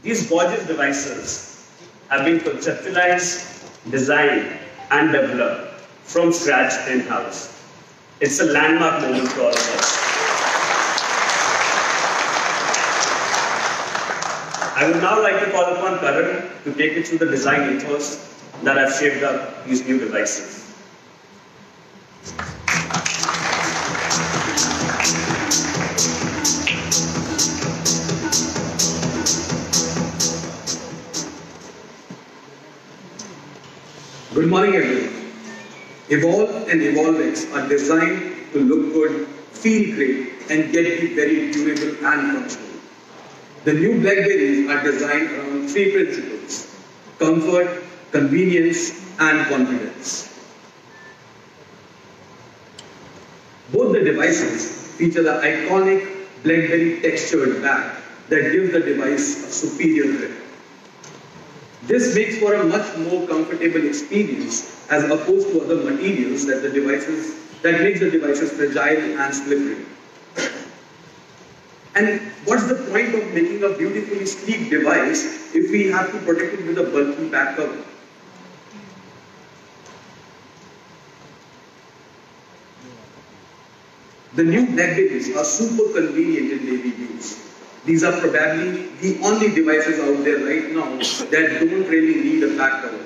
These gorgeous devices have been conceptualized, designed, and developed from scratch in-house. It's a landmark moment for all of us. I would now like to call upon Karan to take you through the design ethos that have shaped up these new devices. Good morning, everyone. Evolve and EvolveX are designed to look good, feel great, and get be very durable and functional. The new BlackBerries are designed around three principles: comfort, convenience, and confidence. Both the devices feature the iconic BlackBerry textured back that gives the device a superior grip. This makes for a much more comfortable experience as opposed to other materials that makes the devices fragile and slippery. And what's the point of making a beautifully sleek device if we have to protect it with a bulky back cover? The new BlackBerries are super convenient in daily use. These are probably the only devices out there right now that don't really need a back cover.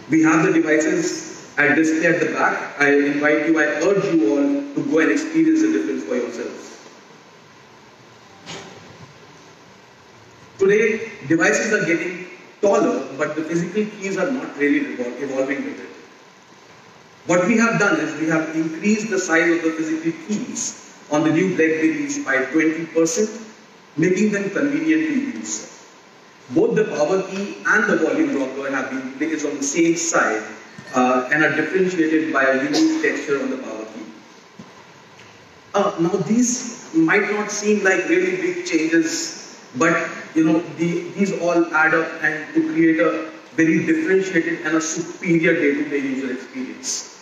We have the devices at display at the back. I urge you all to go and experience the difference for yourselves. Today, devices are getting taller, but the physical keys are not really evolving with it. What we have done is we have increased the size of the physical keys on the new BlackBerries by 20%, making them convenient to use. Both the power key and the volume rocker have been placed on the same side and are differentiated by a unique texture on the power key. Now these might not seem like really big changes, but these all add up and to create a very differentiated and a superior day-to-day user experience.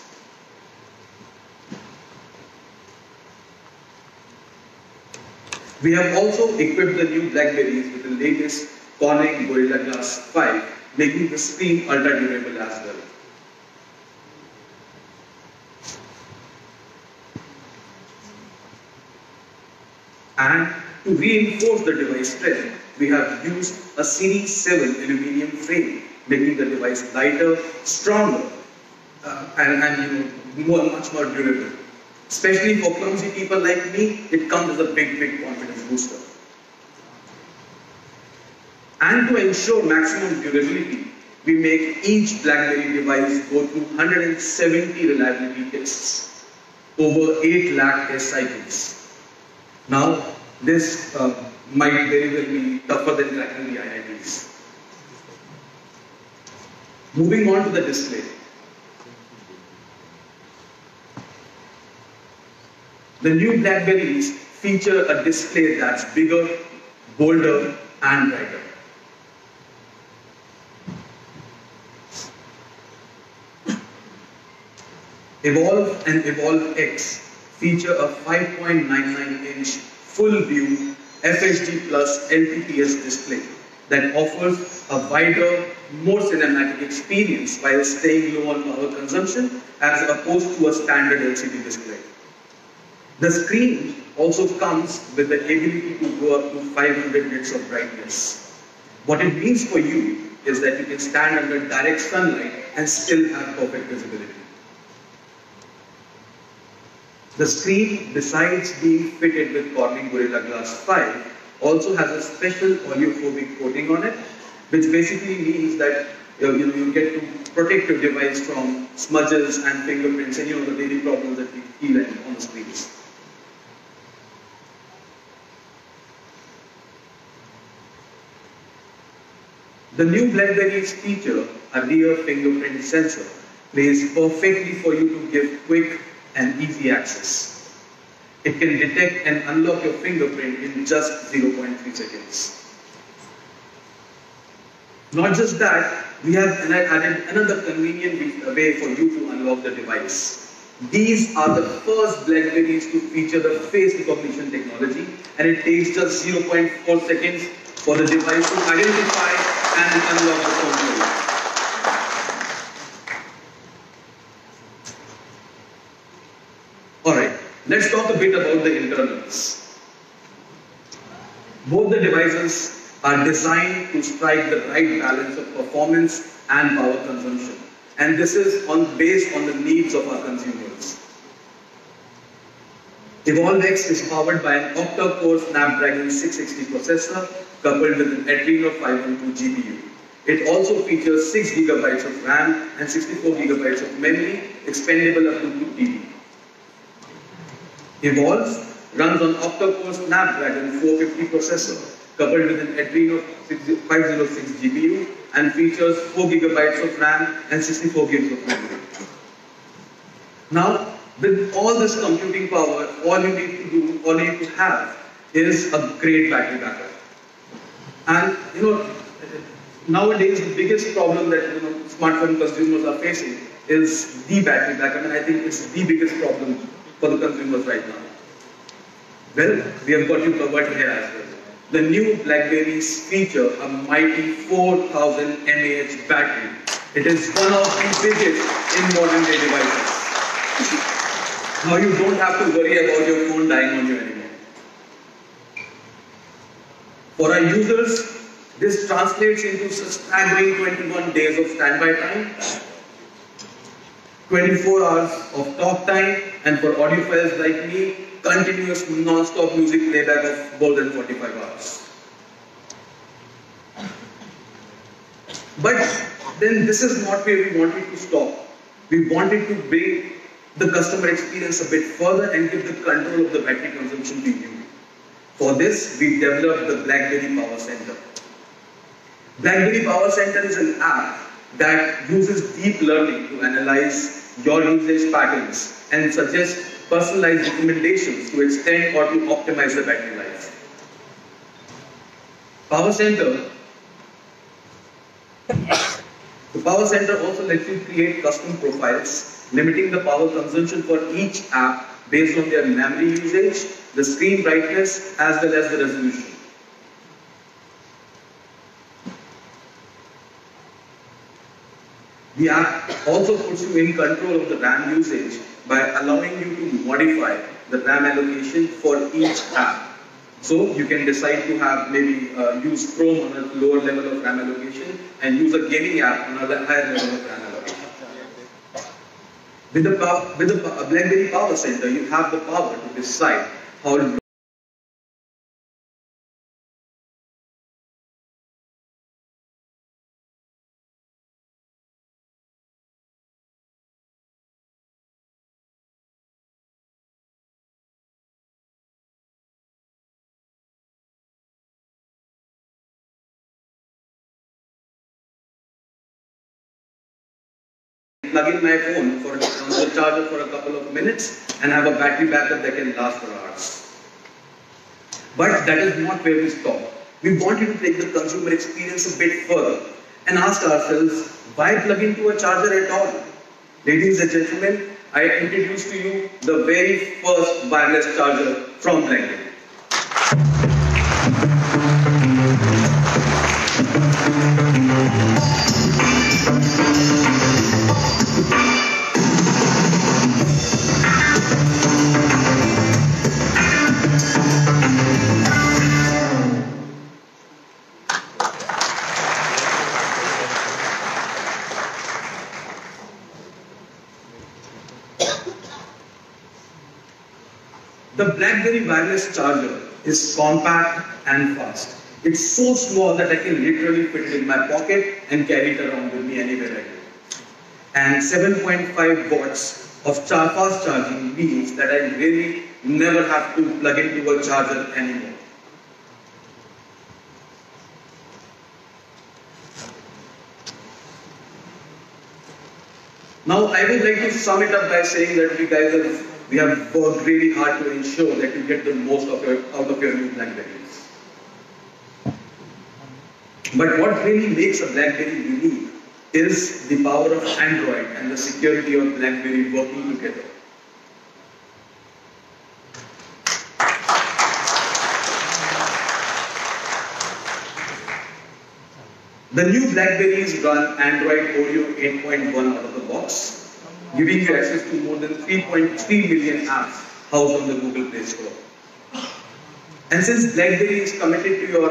We have also equipped the new BlackBerries with the latest Corning Gorilla Glass 5, making the screen ultra durable as well. And to reinforce the device strength, we have used a Series 7 aluminum frame, making the device lighter, stronger, and much more durable. Especially for clumsy people like me, it comes as a big confidence booster. And to ensure maximum durability, we make each BlackBerry device go through 170 reliability tests, over 8 lakh test cycles. Now, this might very well be tougher than cracking the IITs. Moving on to the display. The new BlackBerries feature a display that's bigger, bolder, and brighter. Evolve and EvolveX feature a 5.99-inch full-view FHD Plus LTPS display that offers a wider, more cinematic experience while staying low on power consumption as opposed to a standard LCD display. The screen also comes with the ability to go up to 500 nits of brightness. What it means for you is that you can stand under direct sunlight and still have perfect visibility. The screen, besides being fitted with Corning Gorilla Glass 5, also has a special oleophobic coating on it, which basically means that you get to protect your device from smudges and fingerprints and the daily problems that we feel on the screens. The new BlackBerries feature a rear fingerprint sensor placed perfectly for you to give quick and easy access. It can detect and unlock your fingerprint in just 0.3 seconds. Not just that, we have added another convenient way for you to unlock the device. These are the first BlackBerries to feature the face recognition technology, and it takes just 0.4 seconds for the device to identify and unlock the control. Alright, let's talk a bit about the internals. Both the devices are designed to strike the right balance of performance and power consumption. And this is based on the needs of our consumers. EvolveX is powered by an octa-core Snapdragon 660 processor coupled with an Adreno 512 GPU. It also features 6 GB of RAM and 64 GB of memory, expandable up to 2 TB. Evolve runs on octa-core Snapdragon 450 processor coupled with an Adreno 506 GPU and features 4 GB of RAM and 64 GB of memory. Now, with all this computing power, all you need to have is a great battery backup. And nowadays the biggest problem that smartphone consumers are facing is the battery backup, and I think it's the biggest problem for the consumers right now. Well, we have got you covered here as well. The new BlackBerries feature a mighty 4000 mAh battery. It is one of the biggest in modern day devices. Now you don't have to worry about your phone dying on you anymore. For our users, this translates into staggering 21 days of standby time, 24 hours of talk time, and for audiophiles like me, continuous non-stop music playback of more than 45 hours. But then this is not where we wanted to stop. We wanted to bring the customer experience a bit further and give the control of the battery consumption to you. For this, we developed the BlackBerry Power Center. BlackBerry Power Center is an app that uses deep learning to analyze your usage patterns and suggest personalized recommendations to extend or to optimize the battery life. The Power Center also lets you create custom profiles, limiting the power consumption for each app based on their memory usage, the screen brightness, as well as the resolution. The app also puts you in control of the RAM usage by allowing you to modify the RAM allocation for each app. So you can decide to have maybe use Chrome on a lower level of RAM allocation and use a gaming app on a higher level of RAM allocation. With the BlackBerry Power Center, you have the power to decide how plug in my phone on the charger for a couple of minutes and have a battery backup that can last for hours. But that is not where we stop. We wanted to take the consumer experience a bit further and ask ourselves, why plug into a charger at all? Ladies and gentlemen, I introduce to you the very first wireless charger from BlackBerry. The BlackBerry wireless charger is compact and fast. It's so small that I can literally fit it in my pocket and carry it around with me anywhere I go. And 7.5 watts of fast charging means that I really never have to plug into a charger anymore. Now I would like to sum it up by saying that we have worked really hard to ensure that you get the most out of your new BlackBerries. But what really makes a BlackBerry unique is the power of Android and the security of BlackBerry working together. The new BlackBerries run Android Oreo 8.1 out of the box, giving you access to more than 3.3 million apps housed on the Google Play Store. And since BlackBerry is committed to your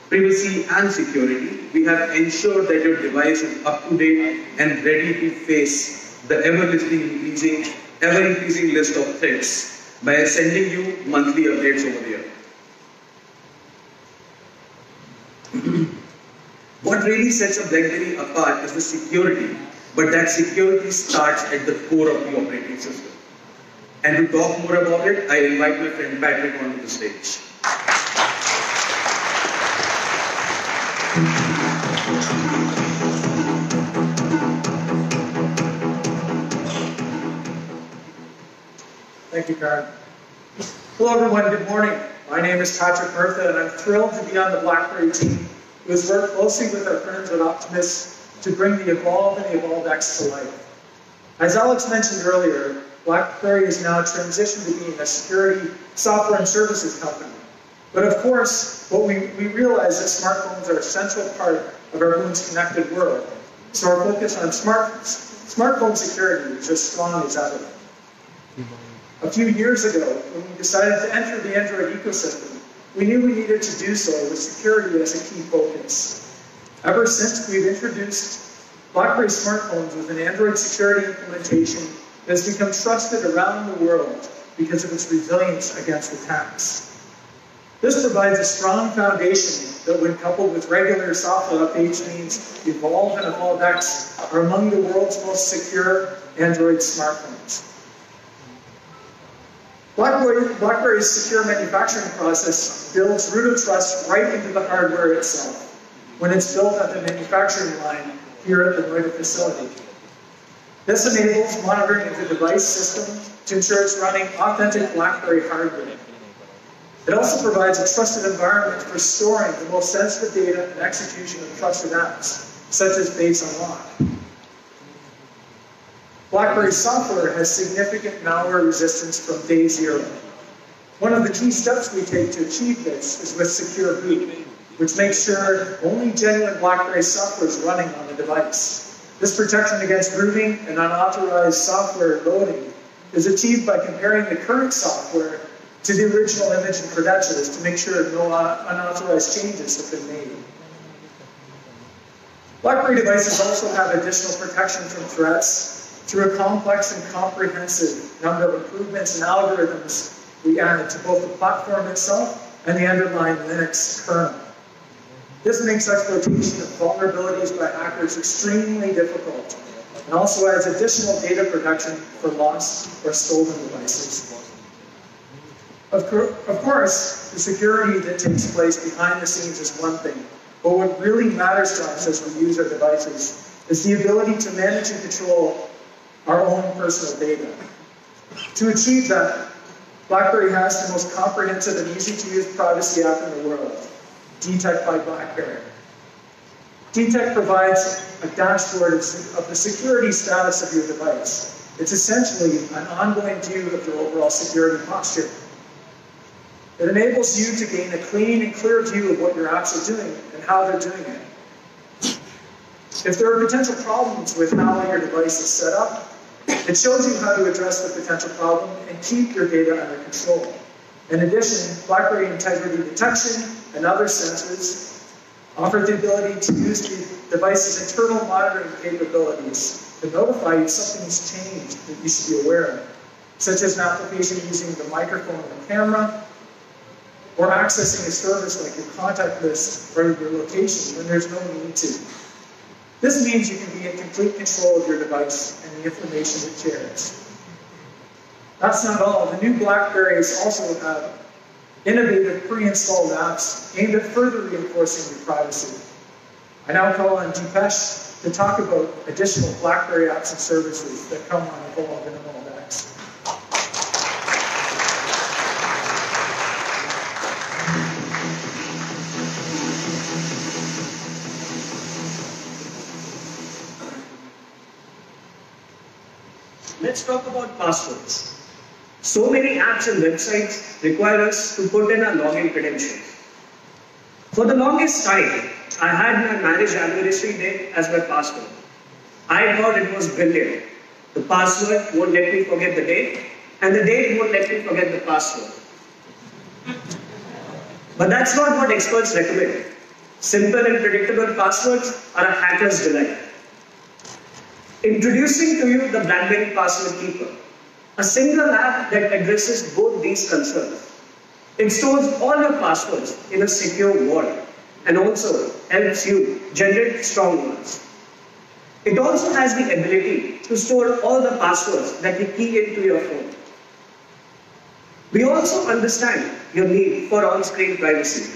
privacy and security, we have ensured that your device is up to date and ready to face the ever-increasing list of threats by sending you monthly updates over the air. What really sets a BlackBerry apart is the security, but that security starts at the core of the operating system. And to talk more about it, I invite my friend Patrick onto the stage. Thank you, Karan. Hello, everyone. Good morning. My name is Patrick Murtha, and I'm thrilled to be on the BlackBerry team, who has worked closely with our friends at Optimus to bring the Evolve and EvolveX to life. As Alex mentioned earlier, BlackBerry is now transitioned to being a security software and services company. But of course, what we realize that smartphones are a central part of everyone's connected world. So our focus on smartphone security is as strong as ever. A few years ago, when we decided to enter the Android ecosystem, we knew we needed to do so with security as a key focus. Ever since, we've introduced BlackBerry smartphones with an Android security implementation that has become trusted around the world because of its resilience against attacks. This provides a strong foundation that, when coupled with regular software updates, means Evolve and EvolveX are among the world's most secure Android smartphones. BlackBerry's secure manufacturing process builds root of trust right into the hardware itself when it's built at the manufacturing line here at the Noida facility. This enables monitoring of the device system to ensure it's running authentic BlackBerry hardware. It also provides a trusted environment for storing the most sensitive data and execution of trusted apps, such as Base Unlock. BlackBerry software has significant malware resistance from day zero. One of the key steps we take to achieve this is with Secure Boot, which makes sure only genuine BlackBerry software is running on the device. This protection against rooting and unauthorized software loading is achieved by comparing the current software to the original image and credentials to make sure no unauthorized changes have been made. BlackBerry devices also have additional protection from threats through a complex and comprehensive number of improvements and algorithms we add to both the platform itself and the underlying Linux kernel. This makes exploitation of vulnerabilities by hackers extremely difficult and also adds additional data protection for lost or stolen devices. Of course, the security that takes place behind the scenes is one thing, but what really matters to us as we use our devices is the ability to manage and control our own personal data. To achieve that, BlackBerry has the most comprehensive and easy-to-use privacy app in the world, Detect by BlackBerry. Detect provides a dashboard of the security status of your device. It's essentially an ongoing view of your overall security posture. It enables you to gain a clean and clear view of what your apps are doing and how they're doing it. If there are potential problems with how your device is set up, it shows you how to address the potential problem and keep your data under control. In addition, BlackBerry Integrity Detection and other sensors offer the ability to use the device's internal monitoring capabilities to notify you something's changed that you should be aware of, such as an application using the microphone or camera, or accessing a service like your contact list or your location when there's no need to. This means you can be in complete control of your device and the information it shares. That's not all. The new BlackBerries also have innovative pre-installed apps aimed at further reinforcing your privacy. I now call on Deepesh to talk about additional BlackBerry apps and services that come on Evolve and EvolveX. Let's talk about passwords. So many apps and websites require us to put in our login credentials. For the longest time, I had my marriage anniversary day as my password. I thought it was brilliant. The password won't let me forget the date, and the date won't let me forget the password. But that's not what experts recommend. Simple and predictable passwords are a hacker's delight. Introducing to you the BlackBerry Password Keeper, a single app that addresses both these concerns. It stores all your passwords in a secure vault and also helps you generate strong ones. It also has the ability to store all the passwords that you key into your phone. We also understand your need for on-screen privacy.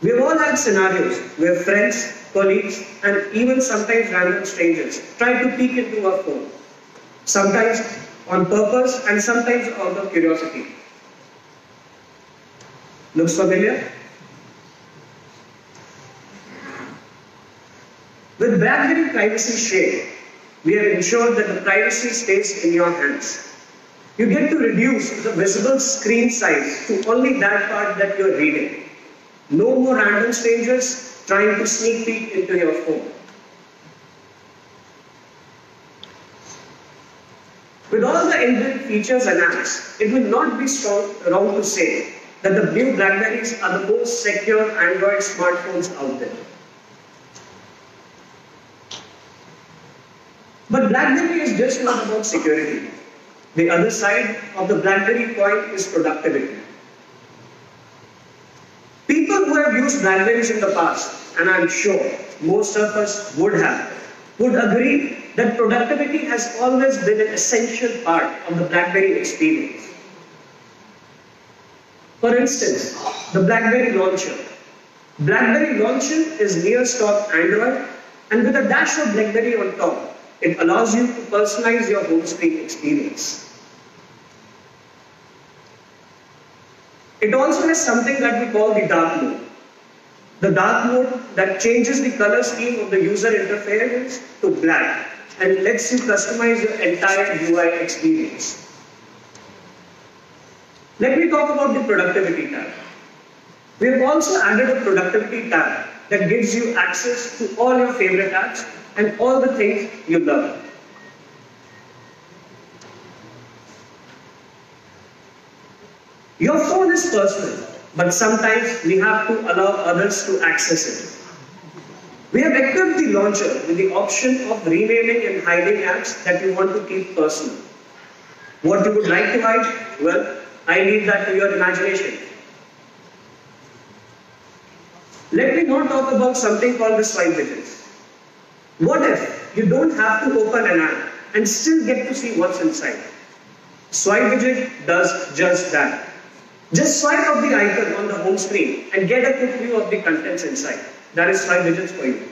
We have all had scenarios where friends, colleagues, and even sometimes random strangers try to peek into our phone, sometimes on purpose and sometimes out of curiosity. Looks familiar? With BlackBerry Privacy Shade, we have ensured that the privacy stays in your hands. You get to reduce the visible screen size to only that part that you're reading. No more random strangers trying to sneak peek into your phone. With all the inbuilt features and apps, it will not be wrong to say that the new BlackBerries are the most secure Android smartphones out there. But BlackBerry is just not about security. The other side of the BlackBerry coin is productivity. People who have used BlackBerries in the past, and I'm sure most of us would agree that productivity has always been an essential part of the BlackBerry experience. For instance, the BlackBerry Launcher. BlackBerry Launcher is near stock Android, and with a dash of BlackBerry on top, it allows you to personalize your home screen experience. It also has something that we call the dark mode. The dark mode that changes the color scheme of the user interface to black and lets you customize your entire UI experience. Let me talk about the productivity tab. We have also added a productivity tab that gives you access to all your favorite apps and all the things you love. Your phone is personal, but sometimes we have to allow others to access it. We have equipped the launcher with the option of renaming and hiding apps that you want to keep personal. What you would like to hide? Well, I leave that to your imagination. Let me now talk about something called the swipe widgets. What if you don't have to open an app and still get to see what's inside? Swipe widget does just that. Just swipe up the icon on the home screen and get a quick view of the contents inside. That is swipe widgets for you.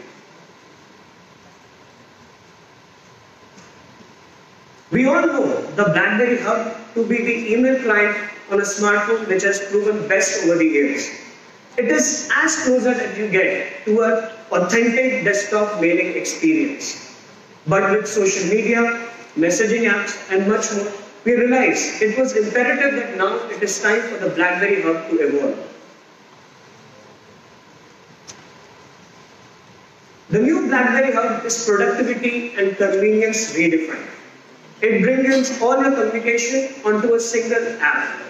We all know the BlackBerry Hub to be the email client on a smartphone which has proven best over the years. It is as closer as you get to an authentic desktop mailing experience. But with social media, messaging apps, and much more, we realized it was imperative that now it is time for the BlackBerry Hub to evolve. The new BlackBerry Hub is productivity and convenience redefined. It brings all your communication onto a single app.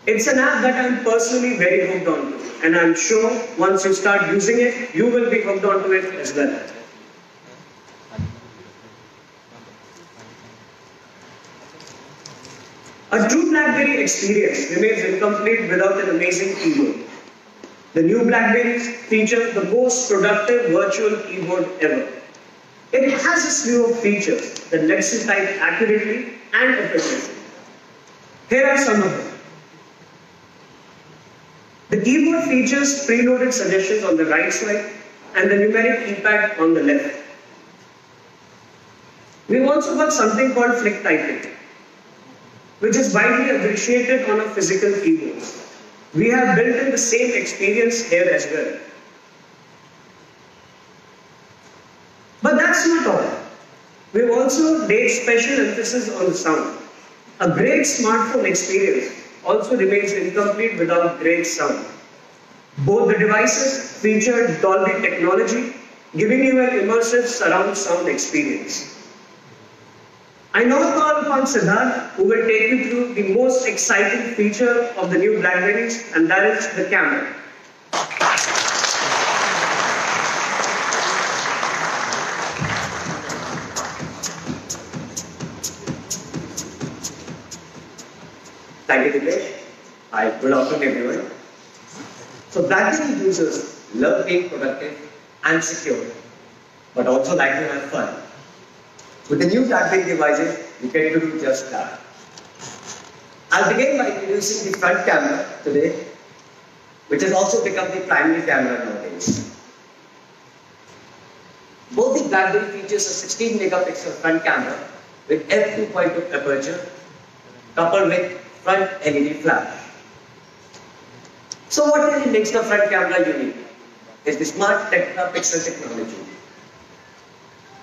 It's an app that I'm personally very hooked onto, and I'm sure once you start using it, you will be hooked onto it as well. A true BlackBerry experience remains incomplete without an amazing keyboard. The new BlackBerries feature the most productive virtual keyboard ever. It has a slew of features that lets you type accurately and efficiently. Here are some of them. The keyboard features preloaded suggestions on the right side and the numeric keypad on the left. We've also got something called flick typing, which is widely appreciated on a physical keyboard. We have built in the same experience here as well. But that's not all. We've also laid special emphasis on the sound. A great smartphone experience also remains incomplete without great sound. Both the devices feature Dolby technology, giving you an immersive surround sound experience. I now call upon Siddharth, who will take you through the most exciting feature of the new BlackBerries, and that is the camera. Thank you, Dipesh. Hi, good afternoon, everyone. So BlackBerry users love being productive and secure, but also like to have fun. With the new BlackBerry devices, you get to do just that. I'll begin by introducing the front camera today, which has also become the primary camera nowadays. Both the BlackBerry features a 16 megapixel front camera with f2.2 aperture coupled with front LED flash. So what really makes the front camera unique is the smart tetrapixel technology.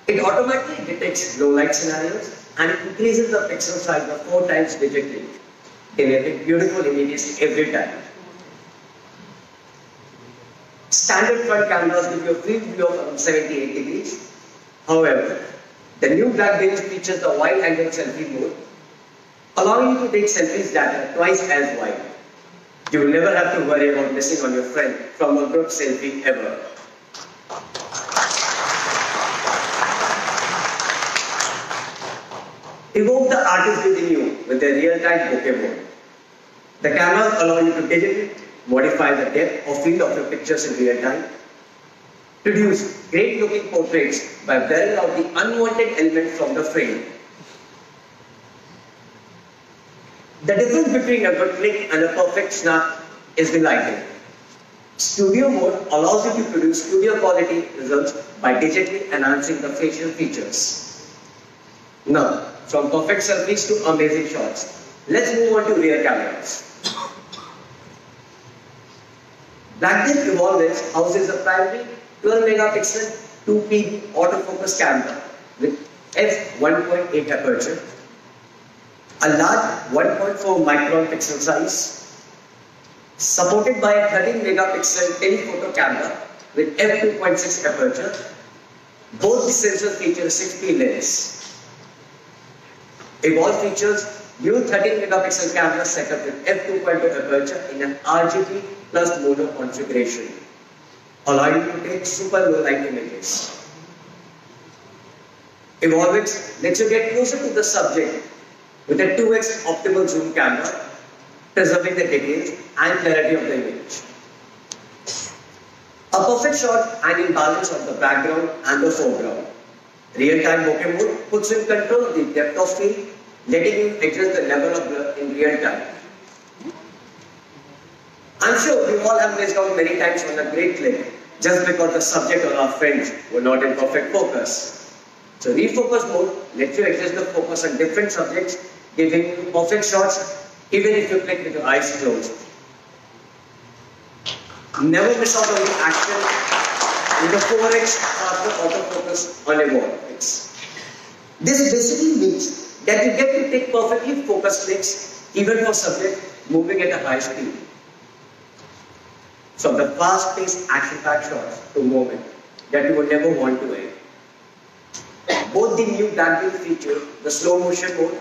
It automatically detects low light scenarios and increases the pixel size by 4 times digitally, delivering beautiful images every time. Standard front cameras give you a field view of around 78 degrees. However, the new BlackBerry features the wide-angle selfie mode, allowing you to take selfies that are twice as wide. You will never have to worry about missing on your friend from a group selfie ever. Evoke the artist within you with the real-time bokeh mode. The cameras allow you to digitally modify the depth or field of your pictures in real time, produce great-looking portraits by blurring out the unwanted elements from the frame. The difference between a good click and a perfect snap is the lighting. Studio mode allows you to produce studio quality results by digitally enhancing the facial features. Now, from perfect selfies to amazing shots, let's move on to rear cameras. BlackBerry Evolve X houses a primary 12 megapixel 2PB autofocus camera with f1.8 aperture, a large 1.4 micron pixel size, supported by a 13 megapixel telephoto camera with f2.6 aperture. Both the sensors feature a 6P lens. Evolve features new 13 megapixel camera setup with f2.2 aperture in an RGB plus mono configuration, allowing you to take super low light images. Evolve X lets you get closer to the subject with a 2x optical zoom camera, preserving the details and clarity of the image. A perfect shot and in balance of the background and the foreground. Real-time bokeh mode puts in control of the depth of field, letting you adjust the level of blur in real time. I'm sure we all have missed out many times on a great click just because the subject or our friends were not in perfect focus. So refocus mode lets you adjust the focus on different subjects, giving you perfect shots even if you click with your eyes closed. Never miss out on the action with the 4x faster autofocus on Evolve X. This basically means that you get to take perfectly focused clicks even for subjects moving at a high speed. From the fast-paced action-packed shots to moment that you would never want to end. Both the new BlackBerry feature the slow motion mode,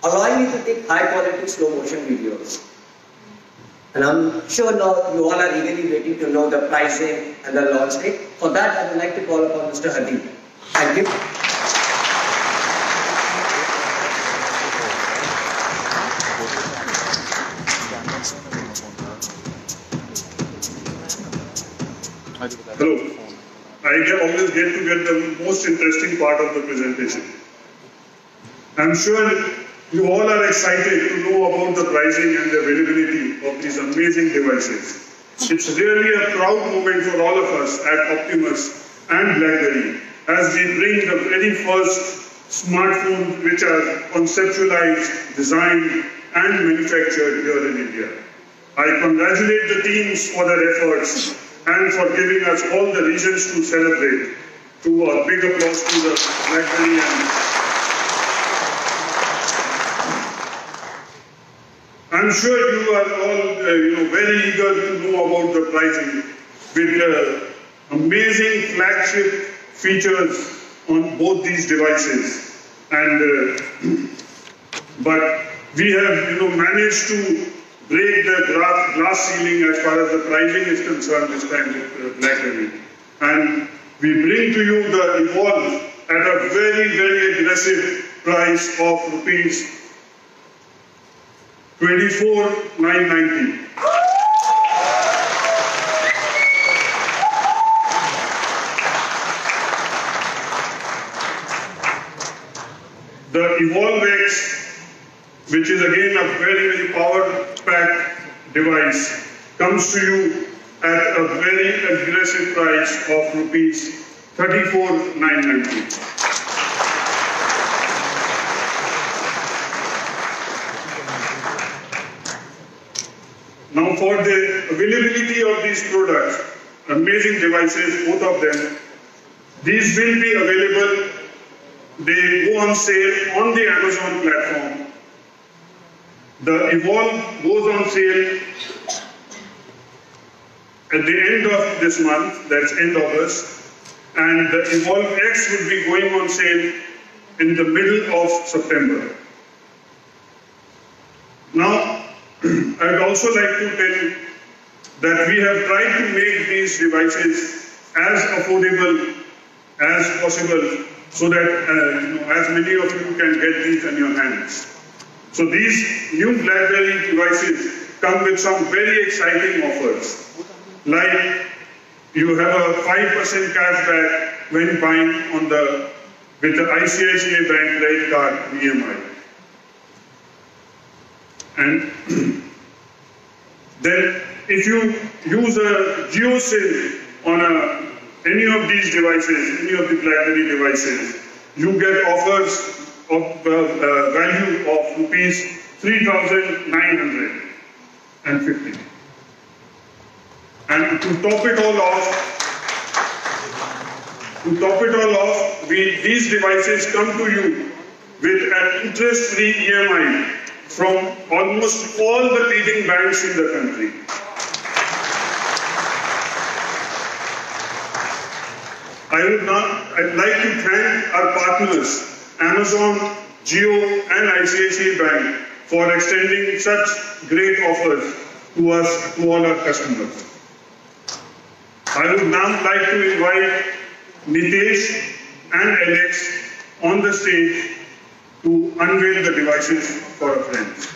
allowing you to take high-quality slow motion videos. And I'm sure now you all are eagerly waiting to know the pricing and the launch date. For that, I would like to call upon Mr. Hadid. Thank you. Hello. Always get to get the most interesting part of the presentation. I'm sure you all are excited to know about the pricing and the availability of these amazing devices. It's really a proud moment for all of us at Optimus and BlackBerry as we bring the very first smartphones which are conceptualized, designed and manufactured here in India. I congratulate the teams for their efforts and for giving us all the reasons to celebrate. To a big applause to the BlackBerry I'm sure you are all very eager to know about the pricing with amazing flagship features on both these devices. And but we have managed to break the glass ceiling as far as the pricing is concerned this time with BlackBerry. And we bring to you the Evolve at a very, very aggressive price of rupees 24,990. The Evolve X, which is again a very, very power-packed device, comes to you at a very aggressive price of rupees 34,990. Now for the availability of these products, amazing devices, both of them, these will be available. They go on sale on the Amazon platform. The Evolve goes on sale at the end of this month, that's end August, and the Evolve X will be going on sale in the middle of September. Now, I would also like to tell you that we have tried to make these devices as affordable as possible so that as many of you can get these in your hands. So these new BlackBerry devices come with some very exciting offers. Like you have a 5% cashback when buying with the ICICI Bank credit card EMI. And then if you use a Geo SIM on any of these devices, any of the BlackBerry devices, you get offers of value of rupees 3,950. And to top it all off, these devices come to you with an interest-free EMI from almost all the leading banks in the country. I'd like to thank our partners, Amazon, Jio, and ICICI Bank, for extending such great offers to us, to all our customers. I would now like to invite Nitesh and Alex on the stage to unveil the devices for our friends.